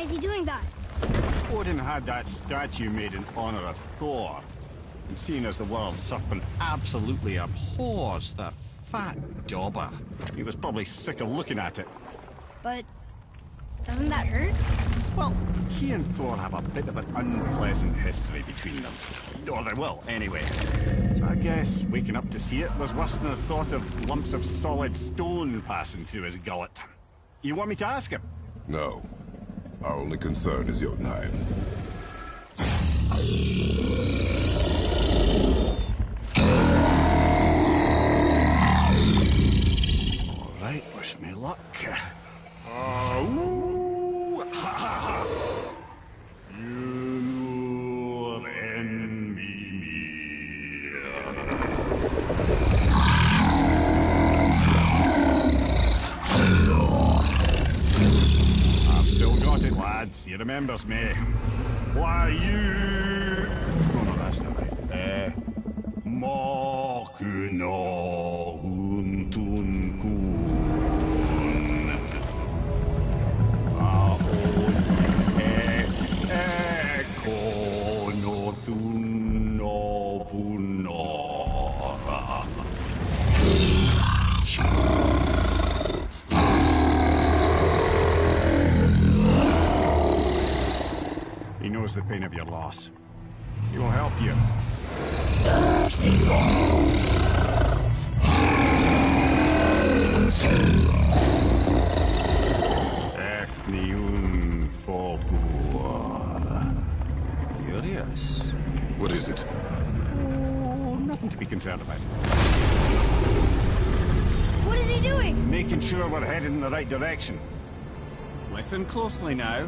is he doing that? Odin had that statue made in honor of Thor. And seeing as the world serpent absolutely abhors the fat dauber, he was probably sick of looking at it. But doesn't that hurt? Well, he and Thor have a bit of an unpleasant history between them. Or they will, anyway. So I guess waking up to see it was worse than the thought of lumps of solid stone passing through his gullet. You want me to ask him? No. Our only concern is Jotunheim. Alright, wish me luck. I've still got it, lads. He remembers me. Why you... Oh no, that's not right. Mokuno Huntunkun. He knows the pain of your loss. He will help you. Efniun Fobur. Curious. What is it? Oh, nothing to be concerned about. What is he doing? Making sure we're headed in the right direction. Listen closely now.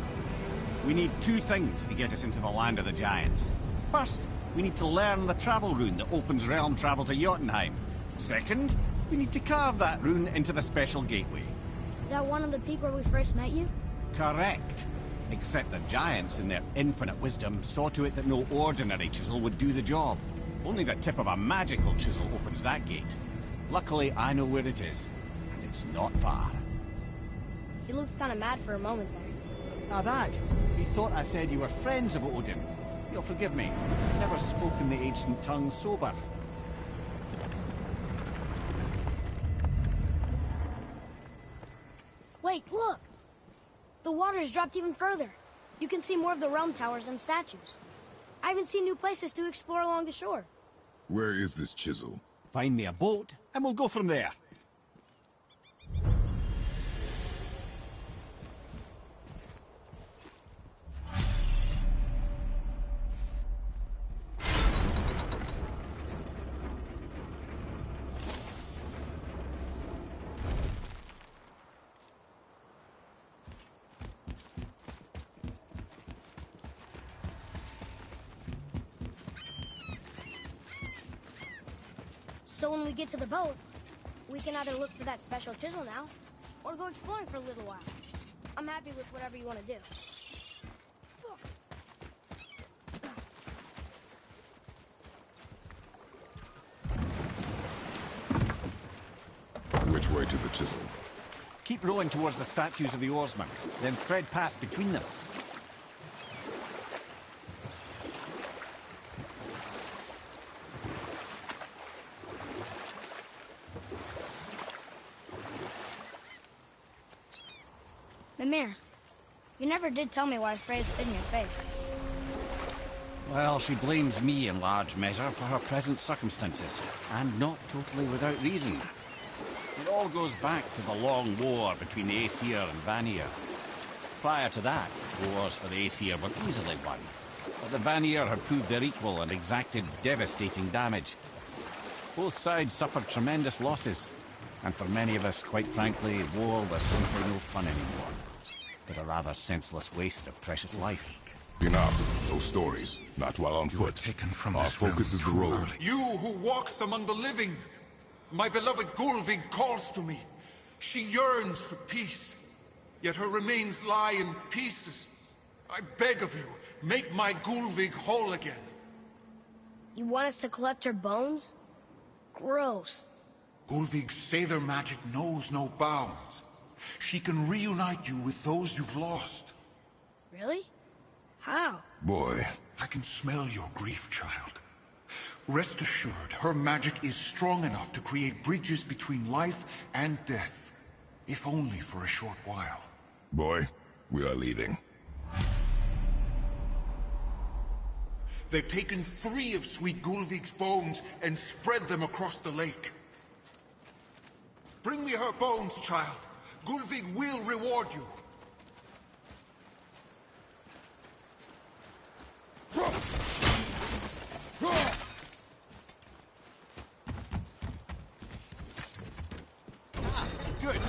We need two things to get us into the land of the giants. First, we need to learn the travel rune that opens realm travel to Jotunheim. Second, we need to carve that rune into the special gateway. That one on the peak where we first met you? Correct. Except the giants, in their infinite wisdom, saw to it that no ordinary chisel would do the job. Only the tip of a magical chisel opens that gate. Luckily, I know where it is, and it's not far. He looked kind of mad for a moment there. Now that, he thought I said you were friends of Odin. You'll forgive me. I've never spoken the ancient tongue sober. Wait, look! The water's dropped even further. You can see more of the realm towers and statues. I even see new places to explore along the shore. Where is this chisel? Find me a boat, and we'll go from there. So when we get to the boat, we can either look for that special chisel now, or go exploring for a little while. I'm happy with whatever you want to do. Which way to the chisel? Keep rowing towards the statues of the oarsmen, then thread past between them. Mimir, you never did tell me why Freya spit in your face. Well, she blames me in large measure for her present circumstances, and not totally without reason. It all goes back to the long war between the Aesir and Vanir. Prior to that, wars for the Aesir were easily won, but the Vanir had proved their equal and exacted devastating damage. Both sides suffered tremendous losses, and for many of us, quite frankly, war was simply no fun anymore, but a rather senseless waste of precious life. Enough. No stories. Not while on You were foot. taken from Our this realm focus is the too road. early. You who walks among the living, my beloved Gulvig calls to me. She yearns for peace, yet her remains lie in pieces. I beg of you, make my Gulvig whole again. You want us to collect her bones? Gross. Gulvig's Sather magic knows no bounds. She can reunite you with those you've lost. Really? How? Boy, I can smell your grief, child. Rest assured, her magic is strong enough to create bridges between life and death. If only for a short while. boy, we are leaving. They've taken 3 of Sweet Gulvig's bones and spread them across the lake. Bring me her bones, child. Gulvig will reward you. Good.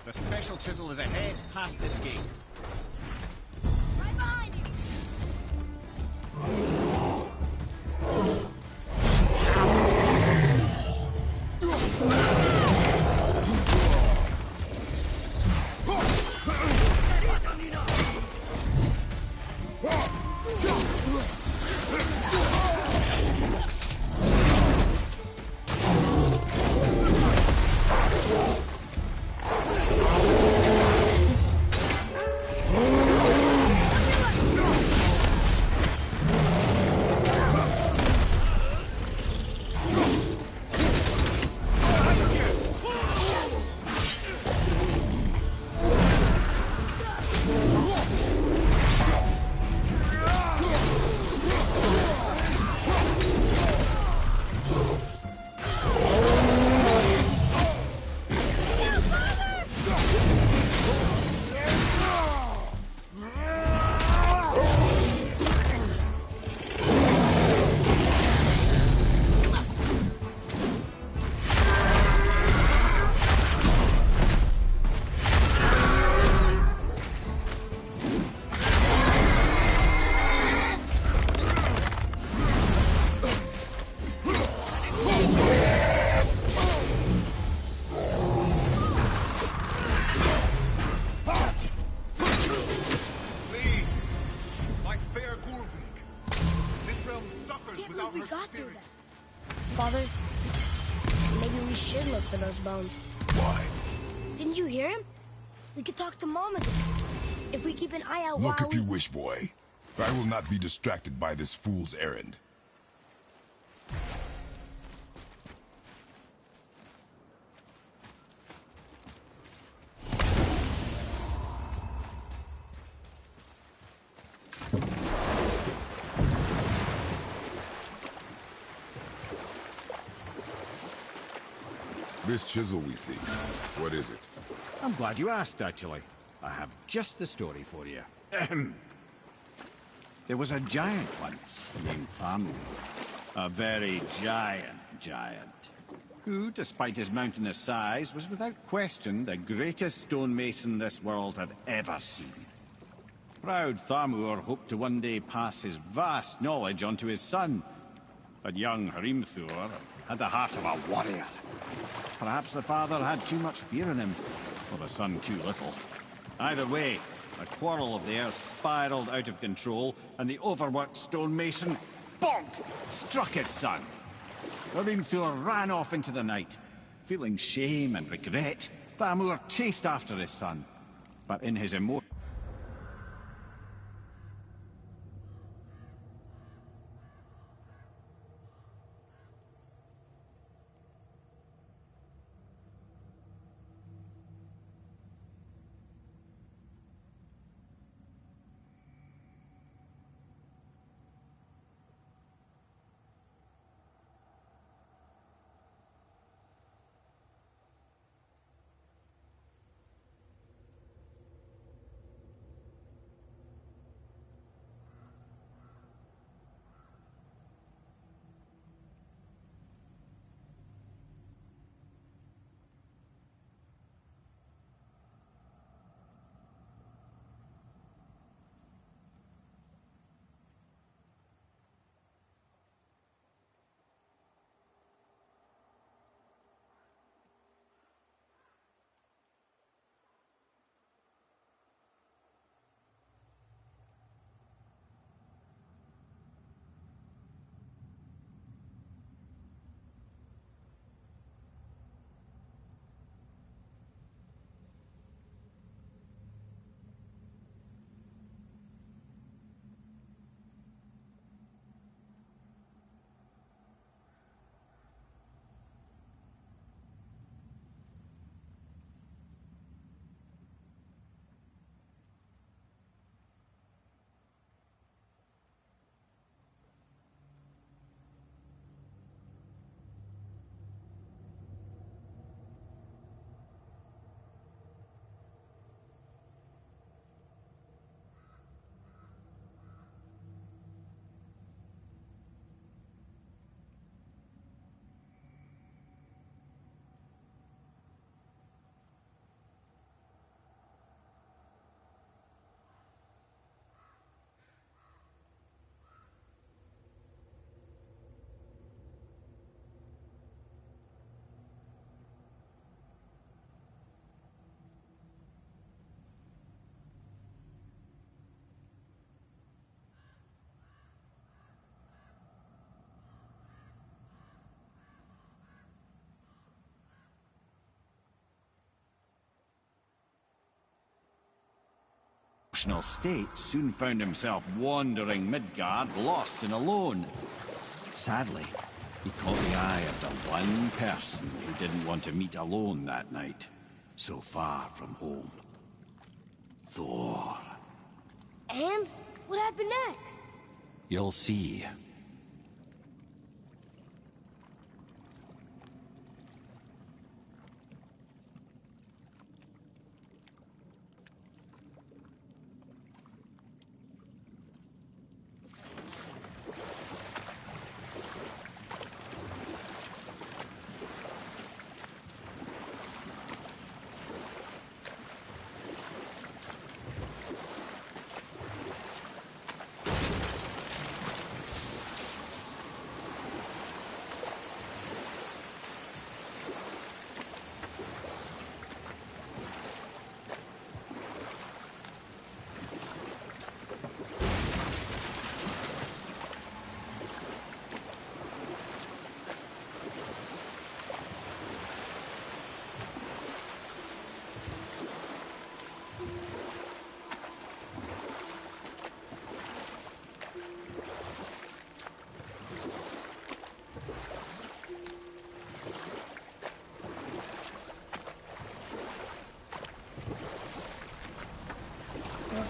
The special chisel is ahead, past this gate. Right behind you! Father, maybe we should look for those bones. Why? Didn't you hear him? We could talk to Mom again. If we keep an eye out Look while if you wish, boy. I will not be distracted by this fool's errand. This chisel we see, what is it? I'm glad you asked, actually. I have just the story for you. There was a giant once named Thamur. A very giant. Who, despite his mountainous size, was without question the greatest stonemason this world had ever seen. Proud Thamur hoped to one day pass his vast knowledge on to his son. But young Hrimthur had the heart of a warrior. Perhaps the father had too much fear in him, or the son too little. Either way, a quarrel of theirs spiraled out of control, and the overworked stonemason, bonk, struck his son. Hrimthur ran off into the night. Feeling shame and regret, Thamur chased after his son. But in his emotion, functional state, soon found himself wandering Midgard, lost and alone. Sadly, he caught the eye of the one person who didn't want to meet alone that night, so far from home. Thor. And what happened next? You'll see.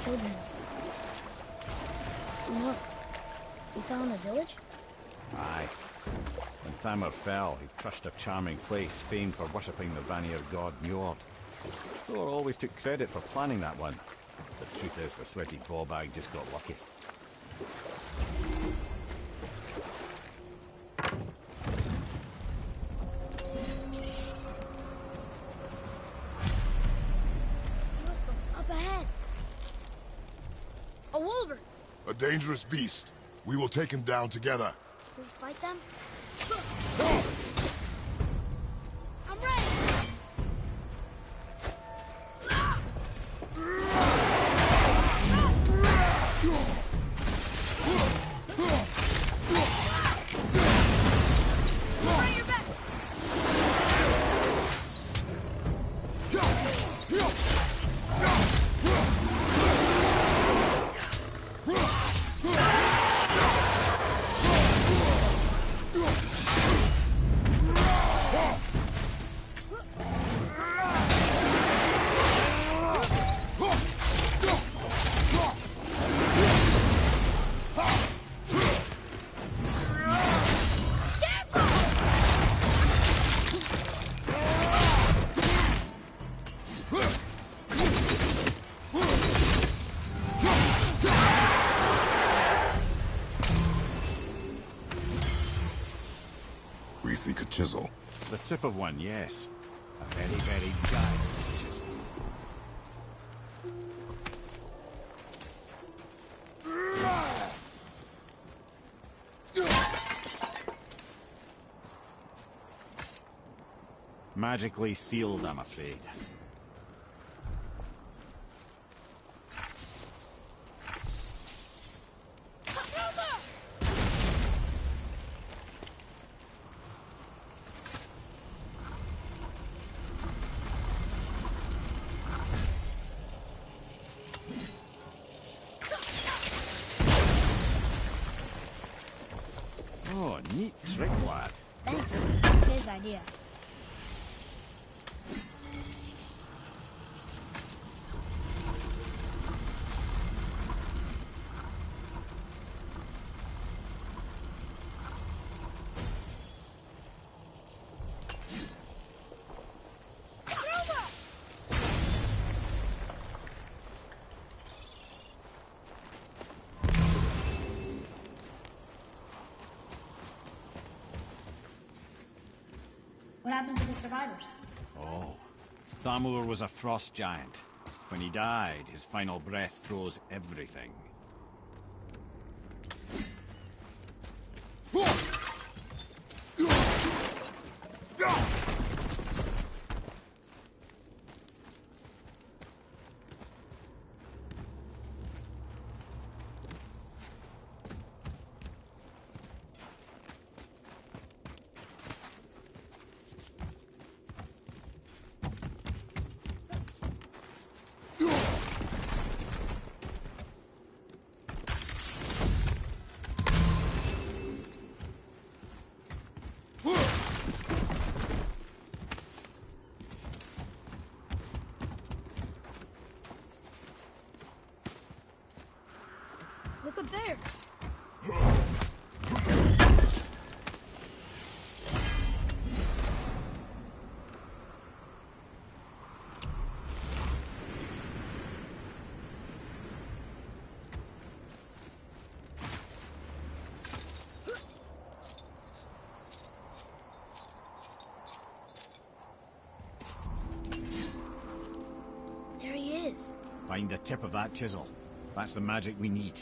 Killed him. And look, we found the village? Aye. When Thamur fell, he crushed a charming place famed for worshipping the Vanir god Njord. Thor always took credit for planning that one. The truth is, the sweaty ballbag just got lucky. Up ahead. A wolverine. A dangerous beast. We will take him down together. Can we fight them? I'm ready. Bring your back. We seek a chisel. The tip of one, yes. A very, very giant chisel. Magically sealed, I'm afraid. Oh, neat trick, lad. Thanks. His idea. What happened to the survivors? Oh, Thamur was a frost giant. When he died, his final breath froze everything. Look up there. There he is. Find the tip of that chisel. That's the magic we need.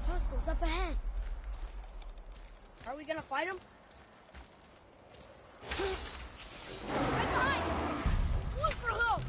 Hostiles up ahead. Are we gonna fight them? Right behind you! Look for help!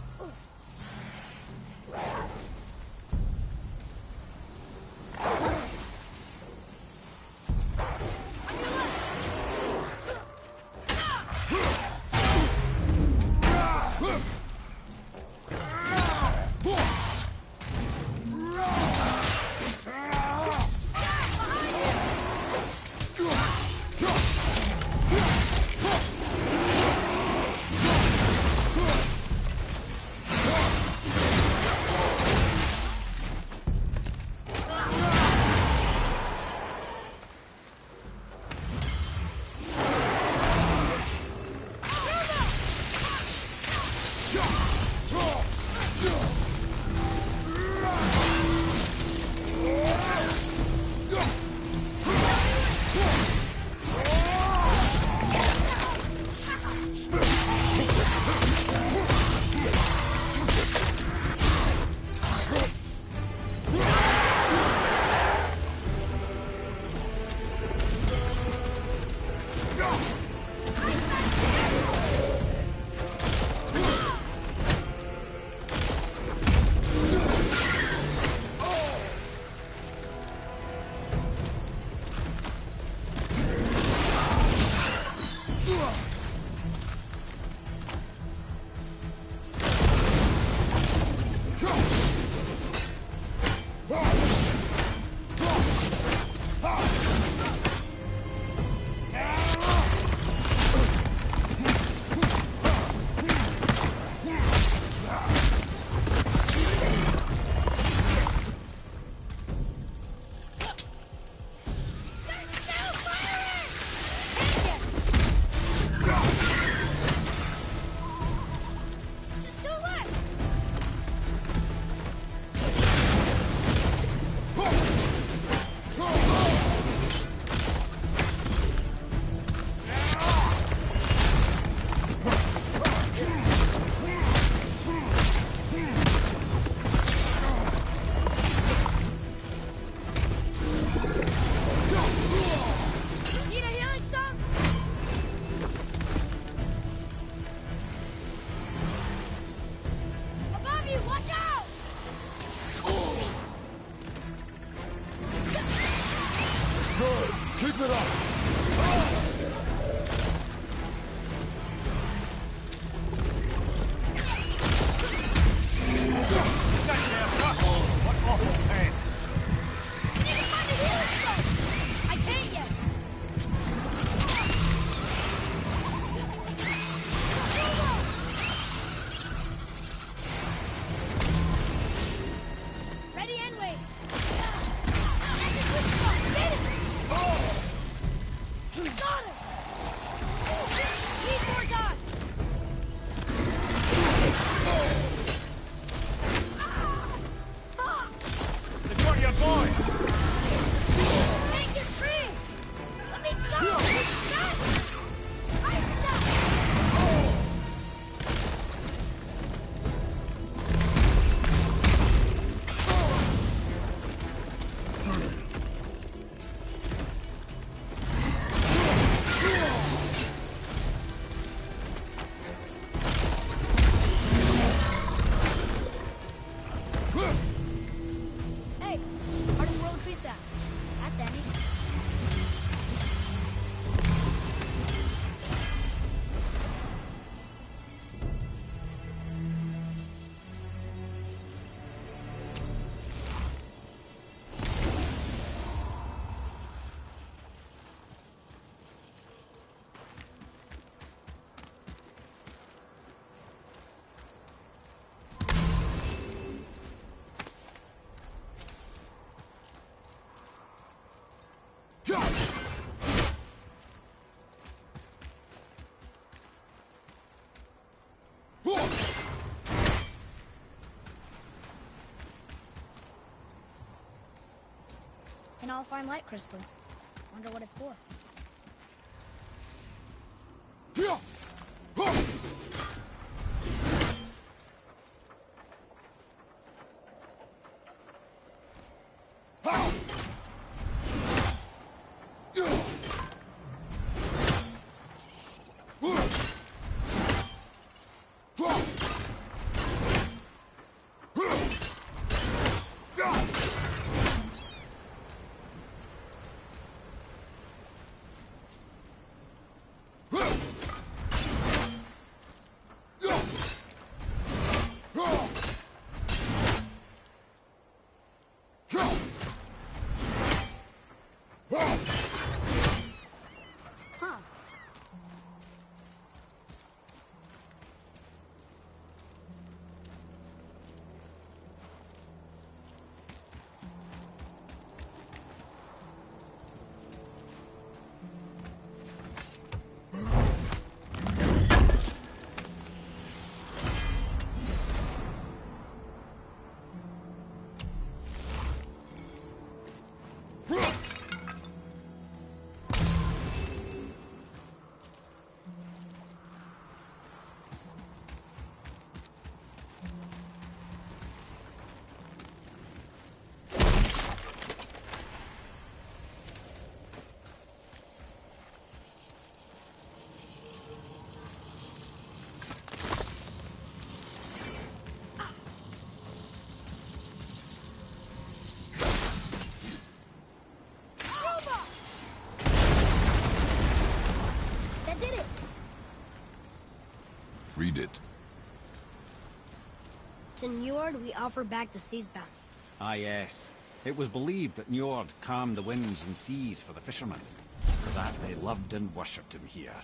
all fine light crystal. Wonder what it's for. Read it. To Njord, we offer back the sea's bounty. Ah, yes. It was believed that Njord calmed the winds and seas for the fishermen. For that, they loved and worshipped him here.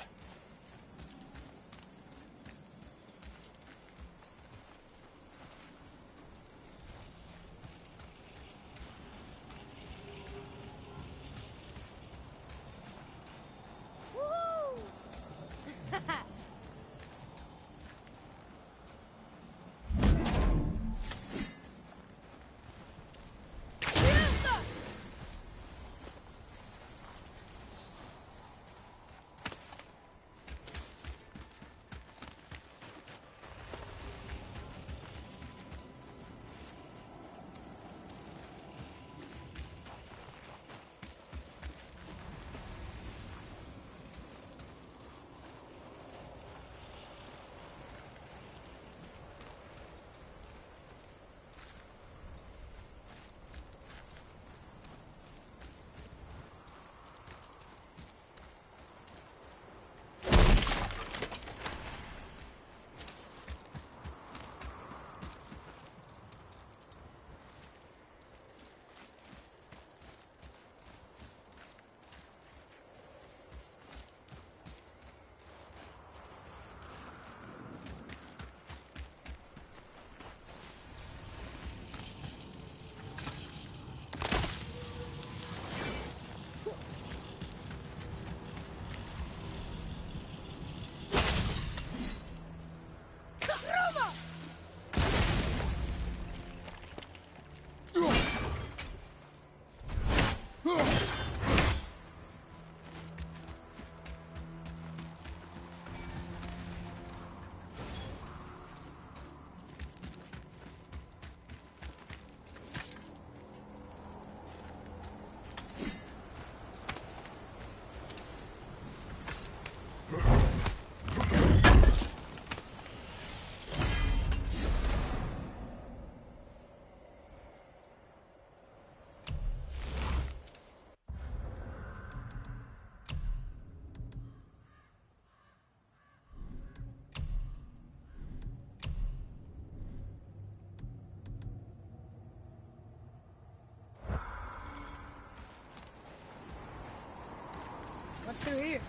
What's through here?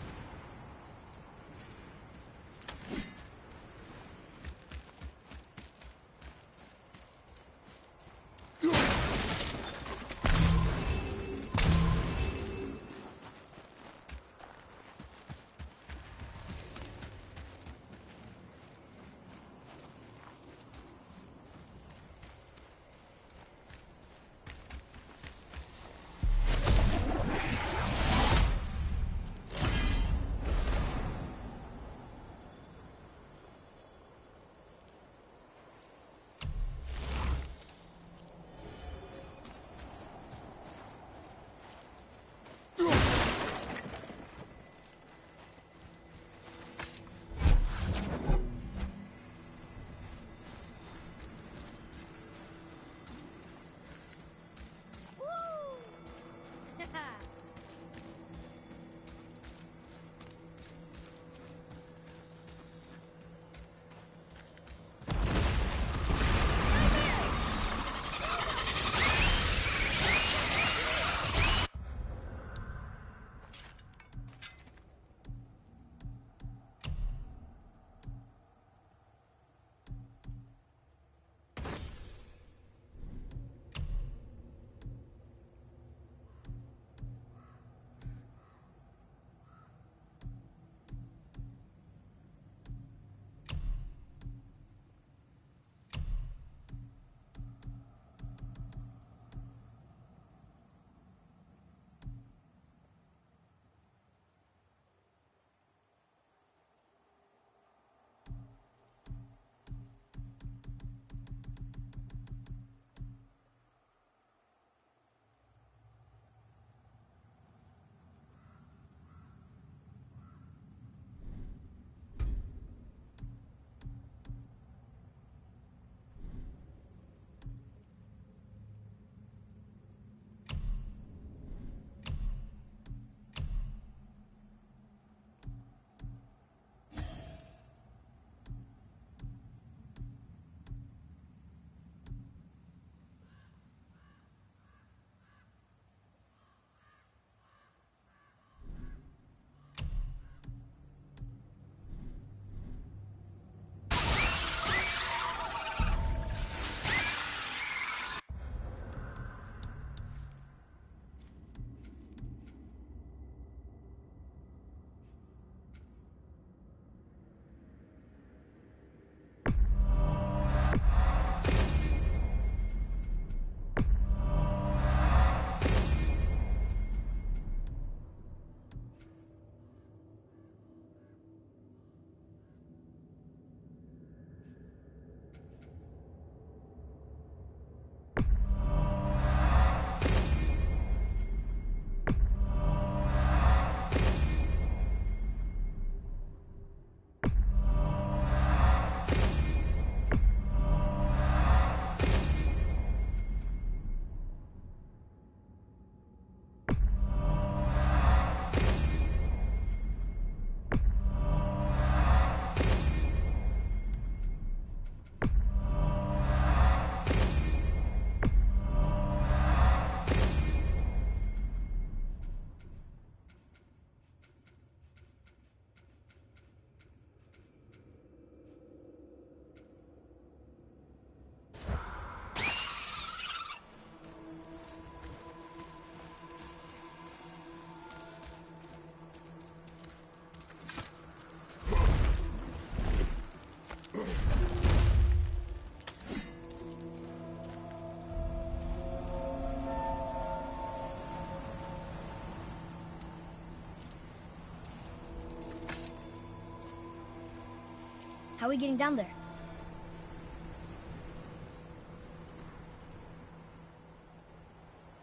How are we getting down there?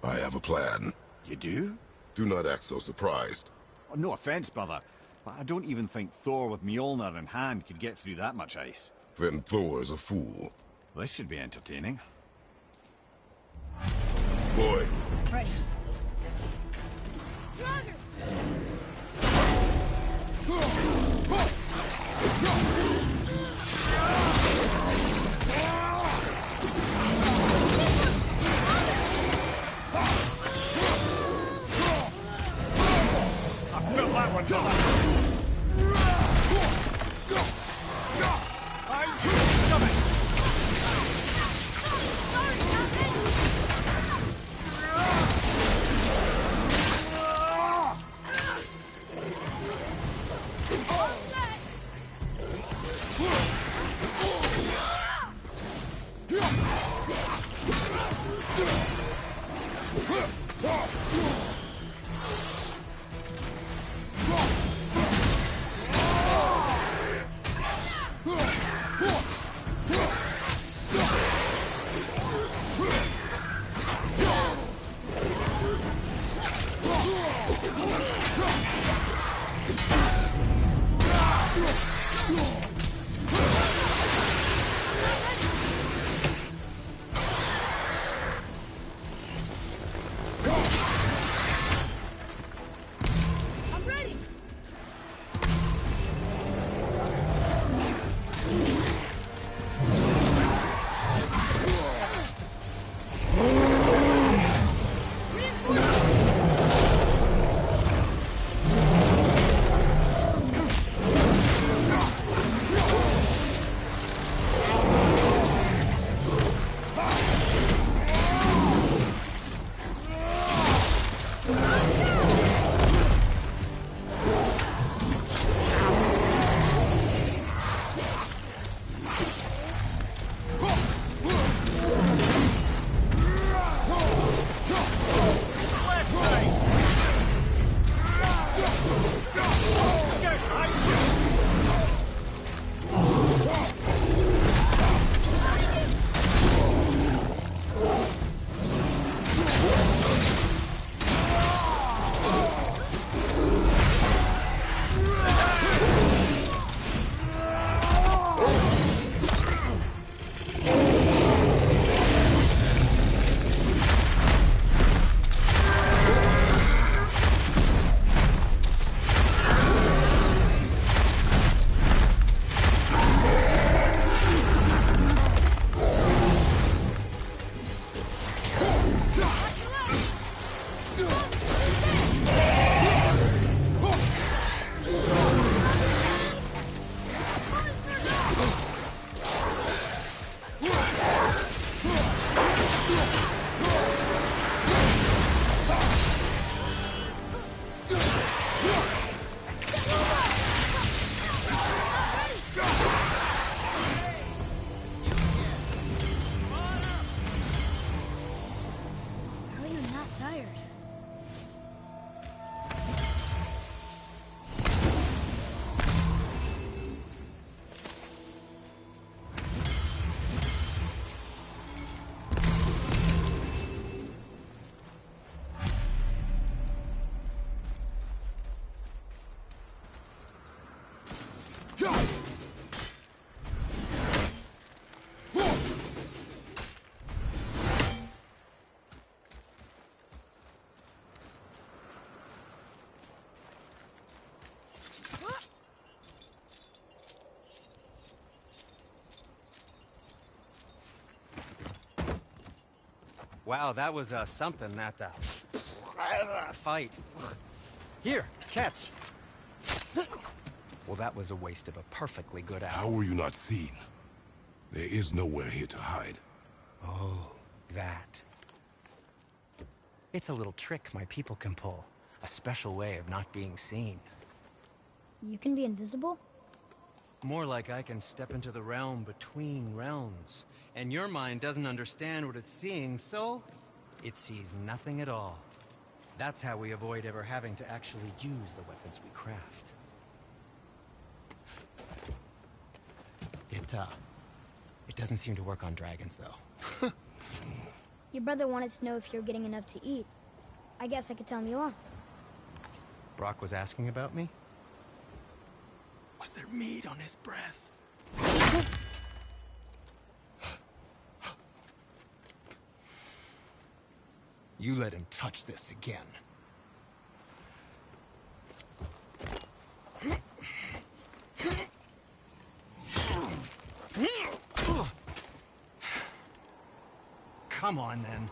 I have a plan. You do? Do not act so surprised. Oh, no offense, brother, but I don't even think Thor with Mjolnir in hand could get through that much ice. Then Thor is a fool. This should be entertaining. Boy, Ready. I felt that one, brother. Wow, that was something, that fight. Here, catch. Well, that was a waste of a perfectly good hour. how were you not seen? There is nowhere here to hide. Oh, that. It's a little trick my people can pull. A special way of not being seen. You can be invisible? More like I can step into the realm between realms. And your mind doesn't understand what it's seeing, so it sees nothing at all. That's how we avoid ever having to actually use the weapons we craft. It doesn't seem to work on dragons, though. Your brother wanted to know if you're getting enough to eat. I guess I could tell him you are. Brock was asking about me? Was there meat on his breath? You let him touch this again. Come on, then.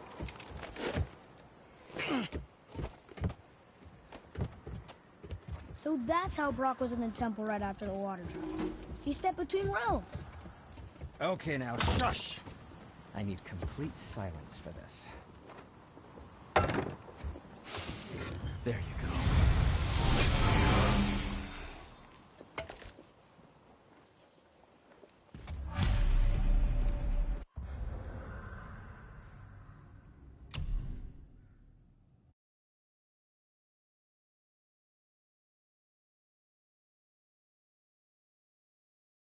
So that's how Brock was in the temple right after the water dropped. He stepped between realms. Okay, now, shush! I need complete silence for this. There you go.